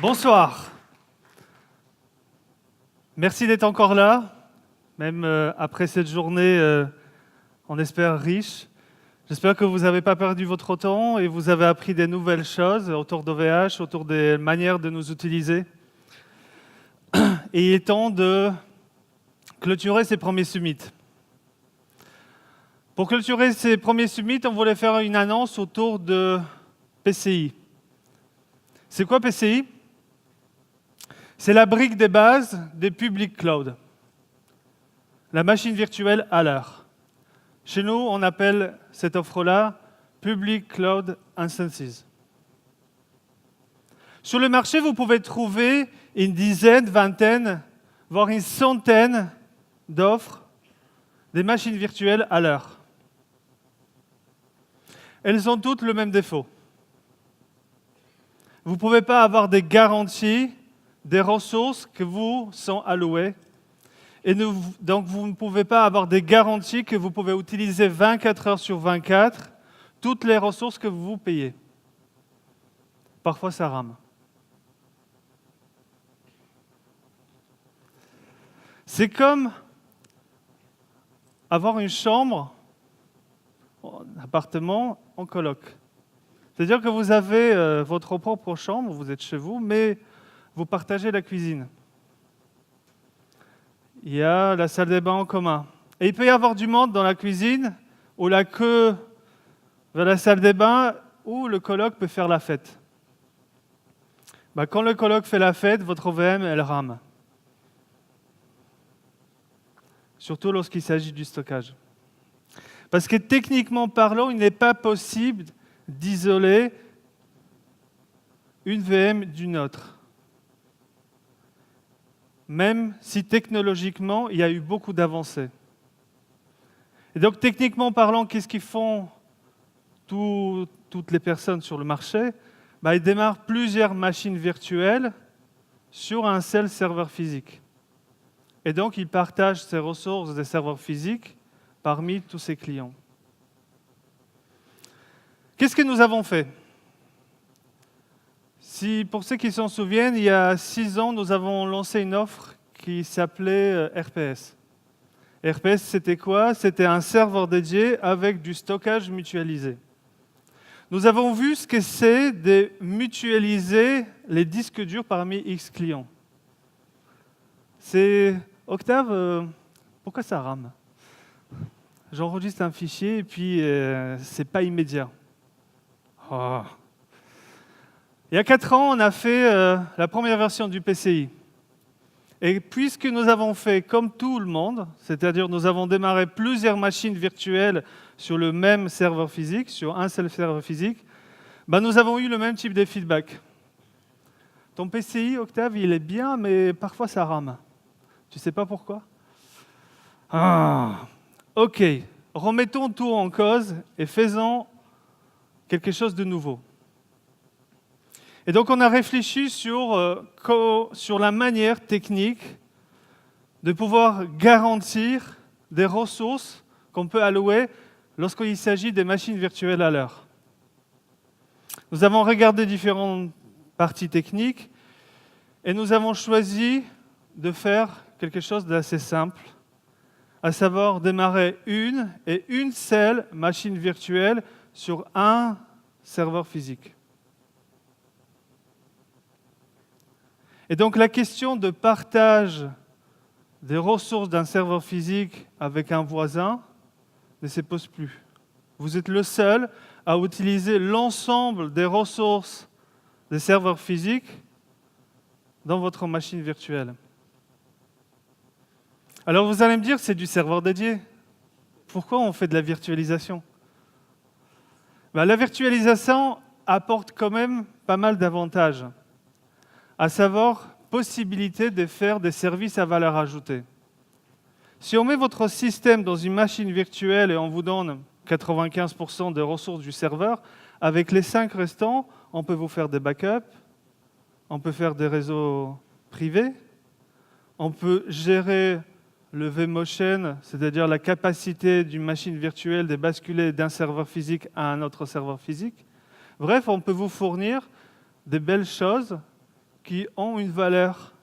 Bonsoir. Merci d'être encore là, même après cette journée, on espère, riche. J'espère que vous n'avez pas perdu votre temps et vous avez appris des nouvelles choses autour d'OVH, autour des manières de nous utiliser. Et il est temps de clôturer ces premiers summits. Pour clôturer ces premiers summits, on voulait faire une annonce autour de PCI. C'est quoi PCI ? C'est la brique des bases des public cloud, la machine virtuelle à l'heure. Chez nous, on appelle cette offre-là Public Cloud Instances. Sur le marché, vous pouvez trouver une dizaine, vingtaine, voire une centaine d'offres des machines virtuelles à l'heure. Elles ont toutes le même défaut. Vous ne pouvez pas avoir des garanties des ressources que vous sont allouées. Et donc, vous ne pouvez pas avoir des garanties que vous pouvez utiliser 24 heures sur 24 toutes les ressources que vous payez. Parfois, ça rame. C'est comme avoir une chambre, un appartement en coloc. C'est-à-dire que vous avez votre propre chambre, vous êtes chez vous, mais vous partagez la cuisine. Il y a la salle des bains en commun. Et il peut y avoir du monde dans la cuisine, ou la queue vers la salle des bains, où le coloc peut faire la fête. Quand le coloc fait la fête, votre OVM, elle rame. Surtout lorsqu'il s'agit du stockage. Parce que techniquement parlant, il n'est pas possible d'isoler une VM d'une autre. Même si technologiquement, il y a eu beaucoup d'avancées. Et donc, techniquement parlant, qu'est-ce qu'ils font toutes les personnes sur le marché ? Ils démarrent plusieurs machines virtuelles sur un seul serveur physique. Et donc, ils partagent ces ressources des serveurs physiques parmi tous ces clients. Qu'est-ce que nous avons fait ? Pour ceux qui s'en souviennent, il y a 6 ans, nous avons lancé une offre qui s'appelait RPS. RPS, c'était quoi ? C'était un serveur dédié avec du stockage mutualisé. Nous avons vu ce que c'est de mutualiser les disques durs parmi X clients. C'est Octave, pourquoi ça rame ? J'enregistre un fichier et puis c'est pas immédiat. Oh. Il y a 4 ans, on a fait la première version du PCI. Et puisque nous avons fait comme tout le monde, c'est-à-dire nous avons démarré plusieurs machines virtuelles sur le même serveur physique, sur un seul serveur physique, nous avons eu le même type de feedback. Ton PCI, Octave, il est bien, mais parfois ça rame. Tu ne sais pas pourquoi ? Ok, remettons tout en cause et faisons quelque chose de nouveau. Et donc, on a réfléchi sur la manière technique de pouvoir garantir des ressources qu'on peut allouer lorsqu'il s'agit des machines virtuelles à l'heure. Nous avons regardé différentes parties techniques et nous avons choisi de faire quelque chose d'assez simple, à savoir démarrer une seule machine virtuelle sur un serveur physique. Et donc la question de partage des ressources d'un serveur physique avec un voisin ne se pose plus. Vous êtes le seul à utiliser l'ensemble des ressources des serveurs physiques dans votre machine virtuelle. Alors vous allez me dire, c'est du serveur dédié. Pourquoi on fait de la virtualisation ? La virtualisation apporte quand même pas mal d'avantages. À savoir, possibilité de faire des services à valeur ajoutée. Si on met votre système dans une machine virtuelle et on vous donne 95% des ressources du serveur, avec les 5 restants, on peut vous faire des backups, on peut faire des réseaux privés, on peut gérer le vMotion, c'est-à-dire la capacité d'une machine virtuelle de basculer d'un serveur physique à un autre serveur physique. Bref, on peut vous fournir des belles choses qui ont une valeur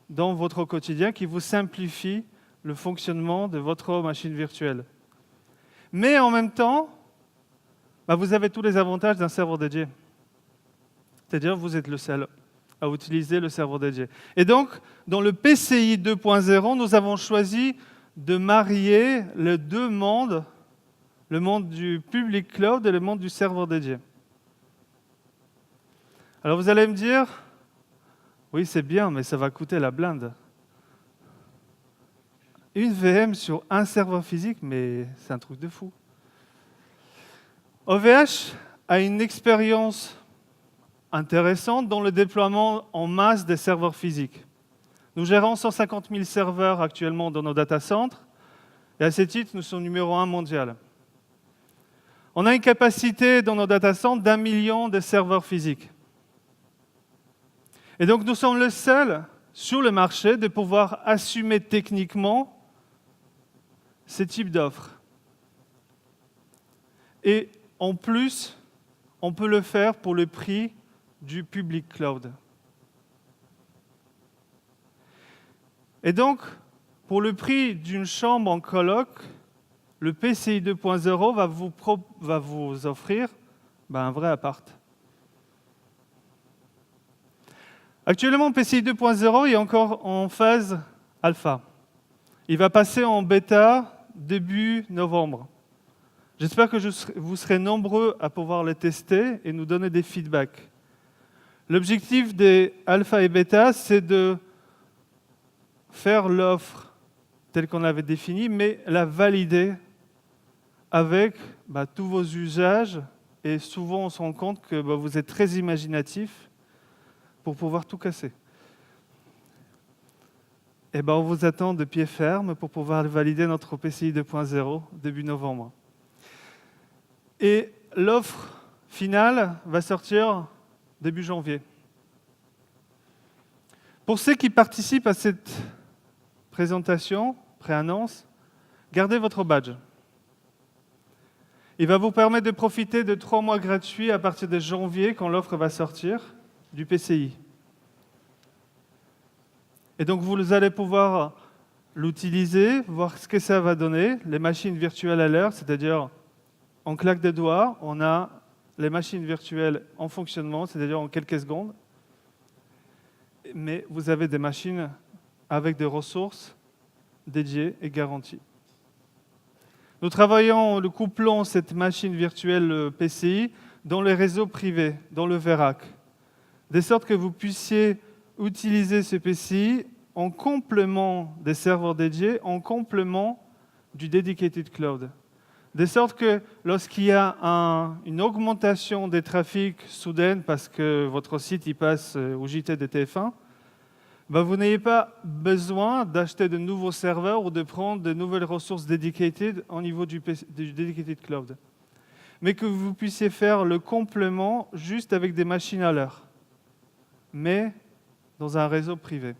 dans votre quotidien, qui vous simplifient le fonctionnement de votre machine virtuelle. Mais en même temps, vous avez tous les avantages d'un serveur dédié. C'est-à-dire que vous êtes le seul à utiliser le serveur dédié. Et donc, dans le PCI 2.0, nous avons choisi de marier les deux mondes, le monde du public cloud et le monde du serveur dédié. Alors vous allez me dire, oui c'est bien, mais ça va coûter la blinde. Une VM sur un serveur physique, mais c'est un truc de fou. OVH a une expérience intéressante dans le déploiement en masse des serveurs physiques. Nous gérons 150 000 serveurs actuellement dans nos data centers, et à ce titre, nous sommes numéro 1 mondial. On a une capacité dans nos data centers d'1 million de serveurs physiques. Et donc, nous sommes le seul sur le marché de pouvoir assumer techniquement ce type d'offres. Et en plus, on peut le faire pour le prix du public cloud. Et donc, pour le prix d'une chambre en coloc, le PCI 2.0 va vous offrir un vrai appart. Actuellement, PCI 2.0 est encore en phase alpha. Il va passer en bêta début novembre. J'espère que vous serez nombreux à pouvoir le tester et nous donner des feedbacks. L'objectif des alpha et bêta, c'est de faire l'offre telle qu'on l'avait définie, mais la valider avec tous vos usages. Et souvent, on se rend compte que vous êtes très imaginatif pour pouvoir tout casser. Et on vous attend de pied ferme pour pouvoir valider notre PCI 2.0 début novembre. Et l'offre finale va sortir début janvier. Pour ceux qui participent à cette présentation, pré-annonce, gardez votre badge. Il va vous permettre de profiter de 3 mois gratuits à partir de janvier, quand l'offre va sortir, du PCI. Et donc, vous allez pouvoir l'utiliser, voir ce que ça va donner, les machines virtuelles à l'heure, c'est-à-dire en claque de doigts, on a les machines virtuelles en fonctionnement, c'est-à-dire en quelques secondes. Mais vous avez des machines avec des ressources dédiées et garanties. Nous couplons cette machine virtuelle PCI dans les réseaux privés, dans le VERAC, de sorte que vous puissiez utiliser ce PCI en complément des serveurs dédiés, en complément du Dedicated Cloud. De sorte que lorsqu'il y a une augmentation des trafics soudaine parce que votre site passe au JT de TF1, vous n'ayez pas besoin d'acheter de nouveaux serveurs ou de prendre de nouvelles ressources dedicated au niveau du Dedicated Cloud. Mais que vous puissiez faire le complément juste avec des machines à l'heure, mais dans un réseau privé.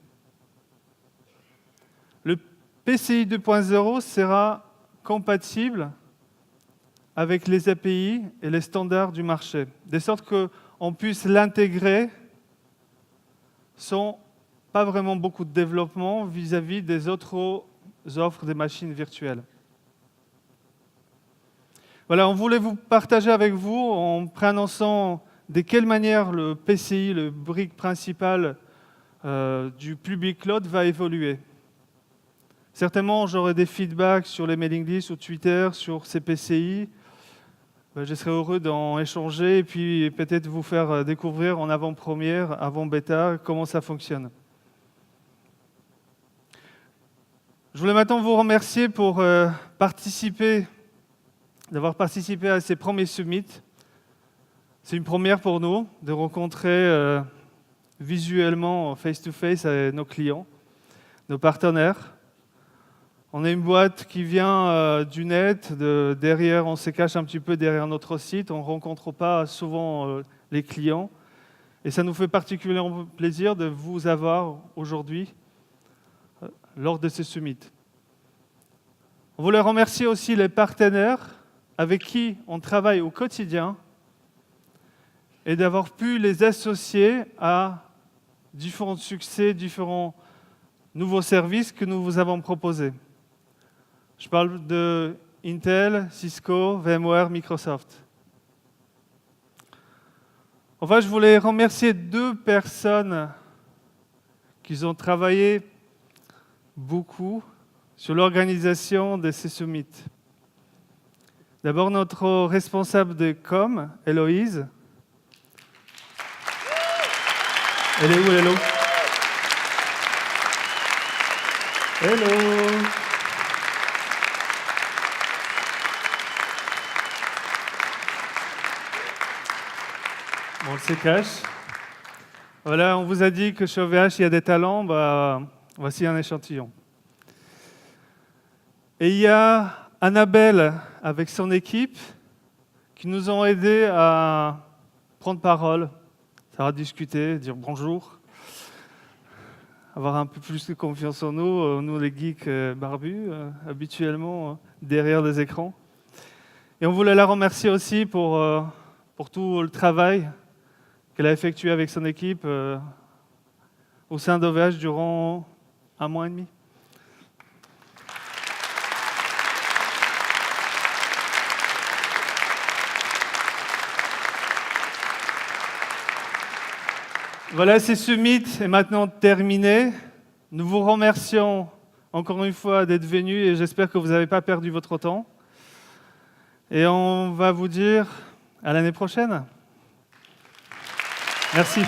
Le PCI 2.0 sera compatible avec les API et les standards du marché, de sorte qu'on puisse l'intégrer sans pas vraiment beaucoup de développement vis-à-vis des autres offres des machines virtuelles. Voilà, on voulait vous partager avec vous en préannonçant de quelle manière le PCI, le brique principal du public cloud, va évoluer. Certainement, j'aurai des feedbacks sur les mailing lists ou Twitter sur ces PCI. Je serai heureux d'en échanger et puis peut-être vous faire découvrir en avant-première, avant-bêta, comment ça fonctionne. Je voulais maintenant vous remercier pour d'avoir participé à ces premiers summits. C'est une première pour nous de rencontrer visuellement, face-to-face, nos clients, nos partenaires. On est une boîte qui vient du net, derrière, on se cache un petit peu derrière notre site, on ne rencontre pas souvent les clients. Et ça nous fait particulièrement plaisir de vous avoir aujourd'hui lors de ce summit. On voulait remercier aussi les partenaires avec qui on travaille au quotidien et d'avoir pu les associer à différents succès, différents nouveaux services que nous vous avons proposés. Je parle de Intel, Cisco, VMware, Microsoft. Enfin, je voulais remercier 2 personnes qui ont travaillé beaucoup sur l'organisation de ces summits. D'abord, notre responsable de com, Héloïse. Elle est où, Hello? Hello! Bon, elle se cache. Voilà, on vous a dit que chez OVH, il y a des talents. Bah, voici un échantillon. Et il y a Annabelle, avec son équipe, qui nous ont aidés à prendre parole, à discuter, dire bonjour, avoir un peu plus de confiance en nous, nous les geeks barbus, habituellement derrière les écrans. Et on voulait la remercier aussi pour tout le travail qu'elle a effectué avec son équipe au sein d'OVH durant 1 mois et demi. Voilà, ce summit est maintenant terminé. Nous vous remercions encore une fois d'être venus et j'espère que vous n'avez pas perdu votre temps. Et on va vous dire à l'année prochaine. Merci.